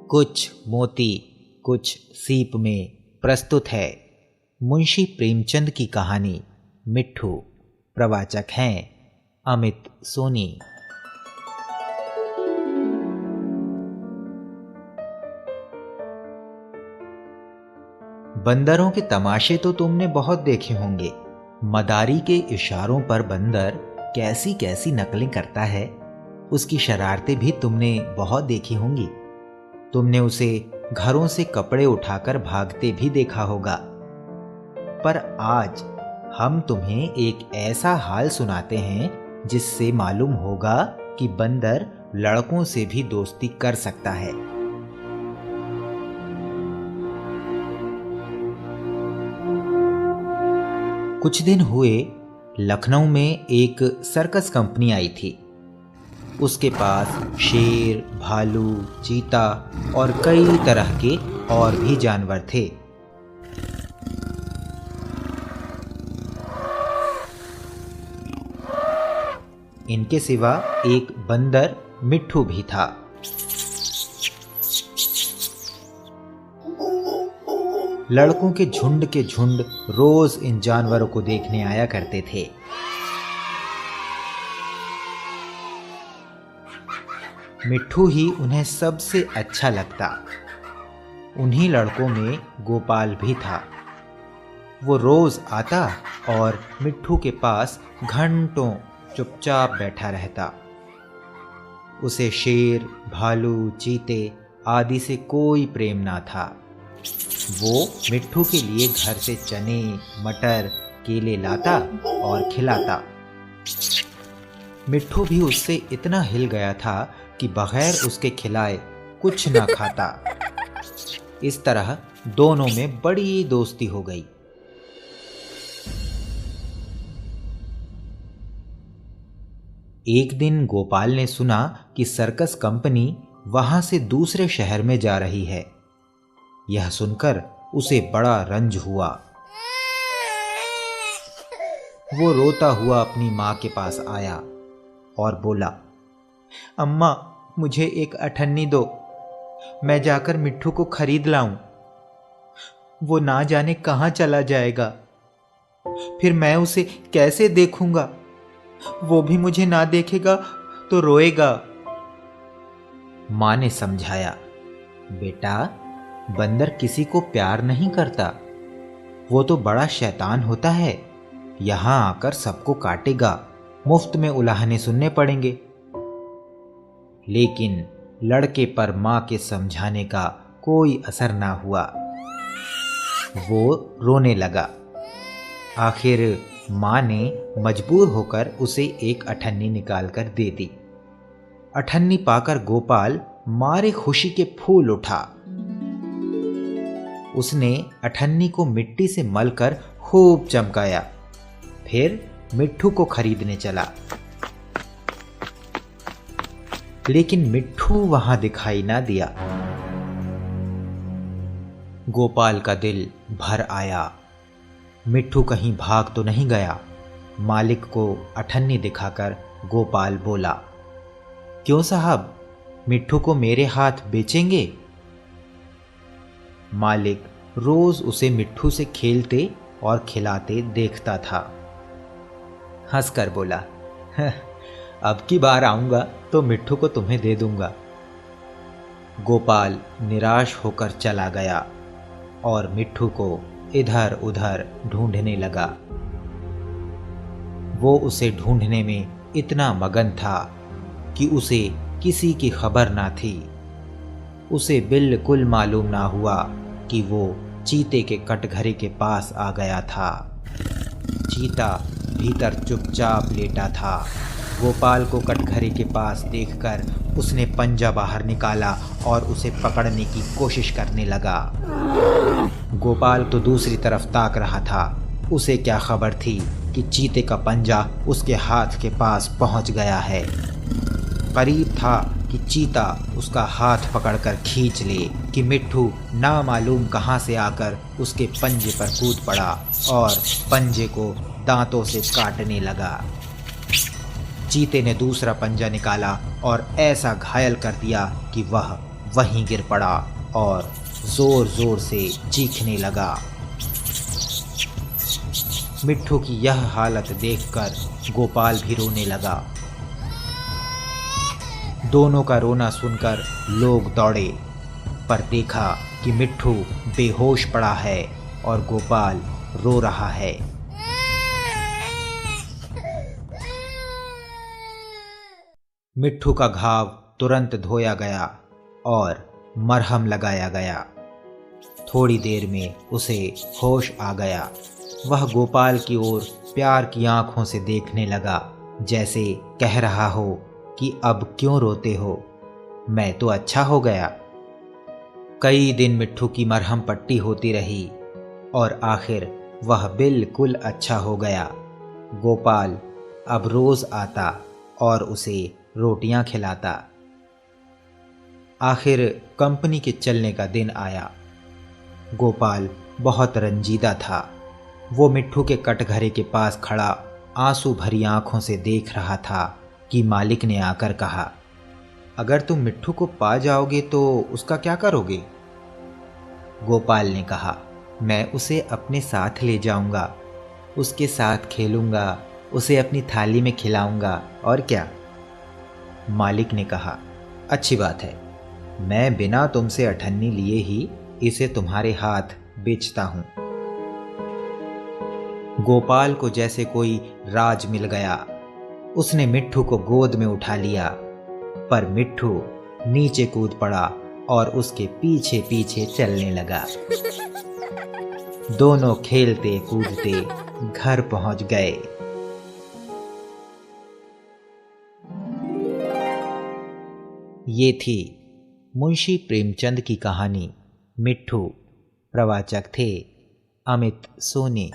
कुछ मोती कुछ सीप में प्रस्तुत है मुंशी प्रेमचंद की कहानी मिट्ठू। प्रवाचक हैं अमित सोनी। बंदरों के तमाशे तो तुमने बहुत देखे होंगे। मदारी के इशारों पर बंदर कैसी कैसी नकलें करता है, उसकी शरारतें भी तुमने बहुत देखी होंगी। तुमने उसे घरों से कपड़े उठाकर भागते भी देखा होगा। पर आज हम तुम्हें एक ऐसा हाल सुनाते हैं जिससे मालूम होगा कि बंदर लड़कों से भी दोस्ती कर सकता है। कुछ दिन हुए, लखनऊ में एक सर्कस कंपनी आई थी। उसके पास शेर, भालू, चीता और कई तरह के और भी जानवर थे। इनके सिवा एक बंदर मिट्ठू भी था। लड़कों के झुंड रोज इन जानवरों को देखने आया करते थे। मिट्ठू ही उन्हें सबसे अच्छा लगता। उन्हीं लड़कों में गोपाल भी था। वो रोज आता और मिट्ठू के पास घंटों चुपचाप बैठा रहता। उसे शेर, भालू, चीते आदि से कोई प्रेम ना था। वो मिट्ठू के लिए घर से चने, मटर, केले लाता और खिलाता। मिट्ठू भी उससे इतना हिल गया था कि बगैर उसके खिलाए कुछ ना खाता। इस तरह दोनों में बड़ी दोस्ती हो गई। एक दिन गोपाल ने सुना कि सर्कस कंपनी वहां से दूसरे शहर में जा रही है। यह सुनकर उसे बड़ा रंज हुआ। वो रोता हुआ अपनी मां के पास आया और बोला, अम्मा, मुझे एक अठन्नी दो, मैं जाकर मिट्ठू को खरीद लाऊं। वो ना जाने कहां चला जाएगा, फिर मैं उसे कैसे देखूंगा? वो भी मुझे ना देखेगा तो रोएगा। मां ने समझाया, बेटा, बंदर किसी को प्यार नहीं करता। वो तो बड़ा शैतान होता है। यहां आकर सबको काटेगा, मुफ्त में उलाहने सुनने पड़ेंगे। लेकिन लड़के पर मां के समझाने का कोई असर ना हुआ। वो रोने लगा। आखिर मां ने मजबूर होकर उसे एक अठन्नी निकालकर दे दी। अठन्नी पाकर गोपाल मारे खुशी के फूल उठा। उसने अठन्नी को मिट्टी से मलकर खूब चमकाया। फिर मिट्ठू को खरीदने चला। लेकिन मिट्ठू वहां दिखाई ना दिया। गोपाल का दिल भर आया। मिट्ठू कहीं भाग तो नहीं गया। मालिक को अठन्नी दिखाकर गोपाल बोला, क्यों साहब, मिट्ठू को मेरे हाथ बेचेंगे? मालिक रोज उसे मिट्ठू से खेलते और खिलाते देखता था। हंसकर बोला, अब की बार आऊंगा तो मिट्ठू को तुम्हें दे दूंगा। गोपाल निराश होकर चला गया और मिट्ठू को इधर उधर ढूंढने लगा। वो उसे ढूंढने में इतना मगन था कि उसे किसी की खबर ना थी। उसे बिल्कुल मालूम ना हुआ कि वो चीते के कटघरे के पास आ गया था। चीता भीतर चुपचाप लेटा था। गोपाल को कटघरे के पास देखकर उसने पंजा बाहर निकाला और उसे पकड़ने की कोशिश करने लगा। गोपाल तो दूसरी तरफ ताक रहा था। उसे क्या खबर थी कि चीते का पंजा उसके हाथ के पास पहुंच गया है। करीब था कि चीता उसका हाथ पकड़कर खींच ले कि मिट्ठू ना मालूम कहां से आकर उसके पंजे पर कूद पड़ा और पंजे को दांतों से काटने लगा। चीते ने दूसरा पंजा निकाला और ऐसा घायल कर दिया कि वह वहीं गिर पड़ा और जोर जोर से चीखने लगा। मिट्ठू की यह हालत देखकर गोपाल भी रोने लगा। दोनों का रोना सुनकर लोग दौड़े, पर देखा कि मिट्ठू बेहोश पड़ा है और गोपाल रो रहा है। मिट्ठू का घाव तुरंत धोया गया और मरहम लगाया गया। थोड़ी देर में उसे होश आ गया। वह गोपाल की ओर प्यार की आंखों से देखने लगा, जैसे कह रहा हो कि अब क्यों रोते हो, मैं तो अच्छा हो गया। कई दिन मिट्ठू की मरहम पट्टी होती रही और आखिर वह बिल्कुल अच्छा हो गया। गोपाल अब रोज आता और उसे रोटियां खिलाता। आखिर कंपनी के चलने का दिन आया। गोपाल बहुत रंजीदा था। वो मिट्ठू के कटघरे के पास खड़ा आंसू भरी आंखों से देख रहा था कि मालिक ने आकर कहा, अगर तुम मिट्ठू को पा जाओगे तो उसका क्या करोगे? गोपाल ने कहा, मैं उसे अपने साथ ले जाऊंगा, उसके साथ खेलूंगा, उसे अपनी थाली में खिलाऊंगा, और क्या। मालिक ने कहा, अच्छी बात है, मैं बिना तुमसे अठन्नी लिए ही इसे तुम्हारे हाथ बेचता हूं। गोपाल को जैसे कोई राज मिल गया। उसने मिट्ठू को गोद में उठा लिया, पर मिट्ठू नीचे कूद पड़ा और उसके पीछे पीछे चलने लगा। दोनों खेलते कूदते घर पहुंच गए। ये थी मुंशी प्रेमचंद की कहानी मिट्ठू। प्रवाचक थे अमित सोनी।